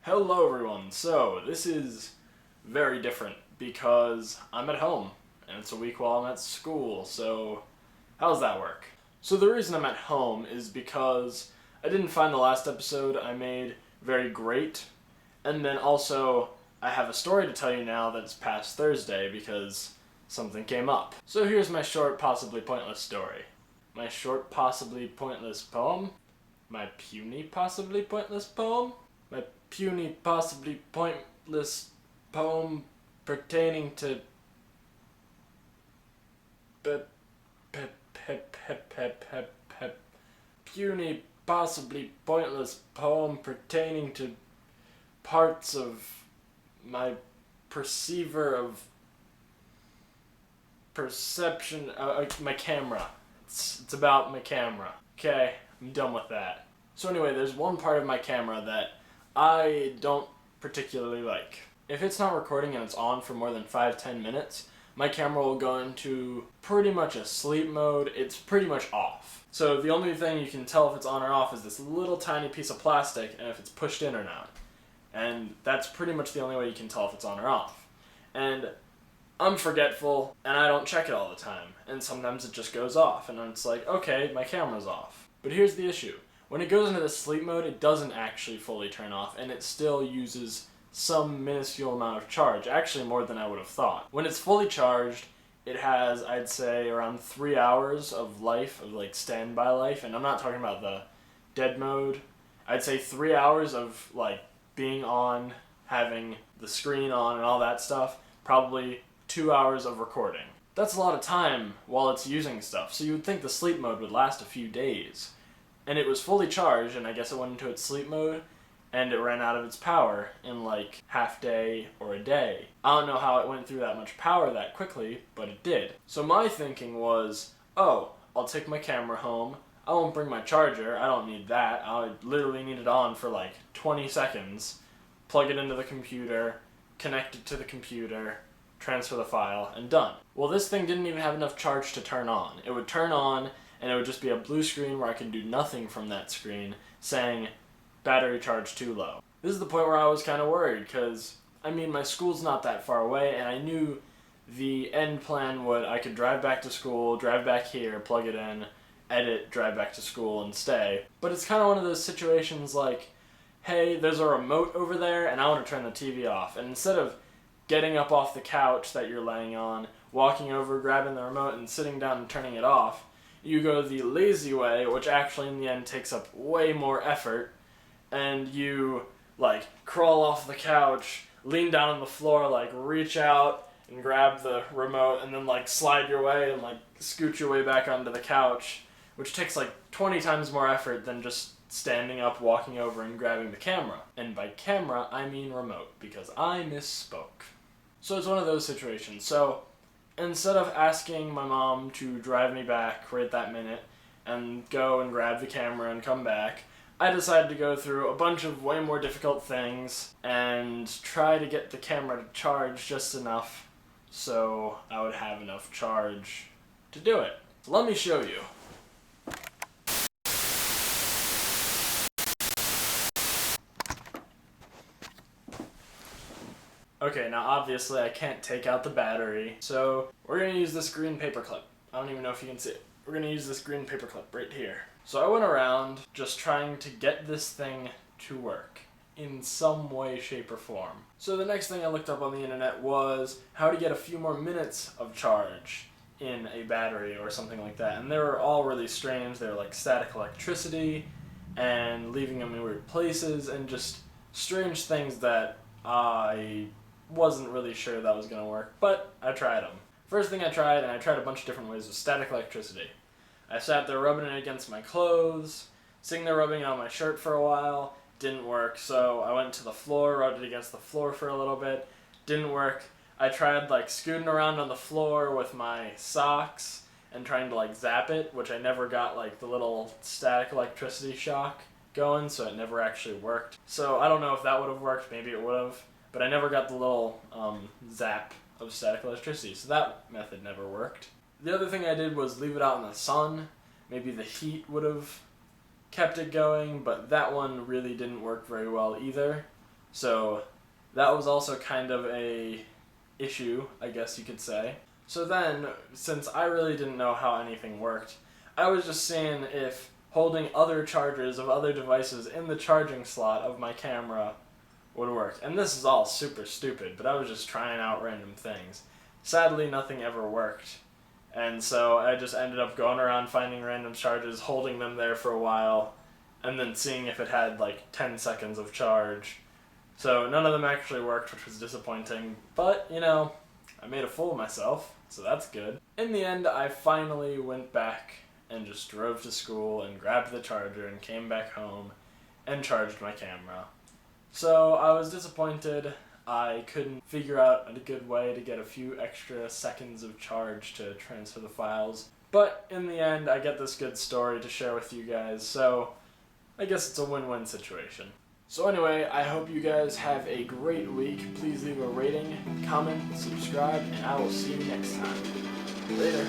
Hello everyone, so this is very different because I'm at home and it's a week while I'm at school, so how does that work? So the reason I'm at home is because I didn't find the last episode I made very great, and then also I have a story to tell you now that's past Thursday because something came up. So here's my short, possibly pointless story. My short, possibly pointless poem? My puny, possibly pointless poem? My puny, possibly pointless poem pertaining to puny, possibly pointless poem pertaining to parts of my perceiver of perception, my camera. It's about my camera. Okay, I'm done with that. So anyway, there's one part of my camera that I don't particularly like. If it's not recording and it's on for more than 5-10 minutes, my camera will go into pretty much a sleep mode. It's pretty much off. So the only thing you can tell if it's on or off is this little tiny piece of plastic and if it's pushed in or not. And that's pretty much the only way you can tell if it's on or off. And I'm forgetful and I don't check it all the time. And sometimes it just goes off and it's like, okay, my camera's off. But here's the issue. When it goes into the sleep mode, it doesn't actually fully turn off, and it still uses some minuscule amount of charge, actually more than I would have thought. When it's fully charged, it has, I'd say, around 3 hours of life, of like standby life, and I'm not talking about the dead mode. I'd say 3 hours of like being on, having the screen on and all that stuff, probably 2 hours of recording. That's a lot of time while it's using stuff, so you would think the sleep mode would last a few days. And it was fully charged, and I guess it went into its sleep mode, and it ran out of its power in like half day or a day. I don't know how it went through that much power that quickly, but it did. So my thinking was, oh, I'll take my camera home, I won't bring my charger, I don't need that, I literally need it on for like 20 seconds, plug it into the computer, connect it to the computer, transfer the file, and done. Well, this thing didn't even have enough charge to turn on. It would turn on, and it would just be a blue screen where I could do nothing from that screen, saying, battery charge too low. This is the point where I was kind of worried, because, I mean, my school's not that far away, and I knew the end plan would, I could drive back to school, drive back here, plug it in, edit, drive back to school, and stay. But it's kind of one of those situations like, hey, there's a remote over there, and I want to turn the TV off. And instead of getting up off the couch that you're laying on, walking over, grabbing the remote, and sitting down and turning it off, you go the lazy way, which actually in the end takes up way more effort, and you like crawl off the couch, lean down on the floor, like reach out and grab the remote, and then like slide your way and like scoot your way back onto the couch, which takes like 20 times more effort than just standing up, walking over, and grabbing the camera. And by camera, I mean remote, because I misspoke. So it's one of those situations. So instead of asking my mom to drive me back right that minute and go and grab the camera and come back, I decided to go through a bunch of way more difficult things and try to get the camera to charge just enough so I would have enough charge to do it. So let me show you. Okay, now obviously I can't take out the battery, so we're going to use this green paper clip. I don't even know if you can see it. We're going to use this green paper clip right here. So I went around just trying to get this thing to work in some way, shape, or form. So the next thing I looked up on the internet was how to get a few more minutes of charge in a battery or something like that. And they were all really strange. They were like static electricity and leaving them in weird places and just strange things that I wasn't really sure that was going to work, but I tried them. First thing I tried, and I tried a bunch of different ways, was static electricity. I sat there rubbing it against my clothes, sitting there rubbing it on my shirt for a while, didn't work, so I went to the floor, rubbed it against the floor for a little bit, didn't work. I tried like scooting around on the floor with my socks and trying to like zap it, which I never got like the little static electricity shock going, so it never actually worked. So I don't know if that would have worked, maybe it would have, but I never got the little zap of static electricity, so that method never worked. The other thing I did was leave it out in the sun. Maybe the heat would have kept it going, but that one really didn't work very well either. So that was also kind of a issue, I guess you could say. So then, since I really didn't know how anything worked, I was just seeing if holding other chargers of other devices in the charging slot of my camera would work. And this is all super stupid, but I was just trying out random things. Sadly, nothing ever worked. And so I just ended up going around finding random chargers, holding them there for a while, and then seeing if it had like 10 seconds of charge. So none of them actually worked, which was disappointing. But, you know, I made a fool of myself, so that's good. In the end, I finally went back and just drove to school and grabbed the charger and came back home and charged my camera. So I was disappointed. I couldn't figure out a good way to get a few extra seconds of charge to transfer the files. But in the end, I get this good story to share with you guys, so I guess it's a win-win situation. So anyway, I hope you guys have a great week. Please leave a rating, comment, subscribe, and I will see you next time. Later.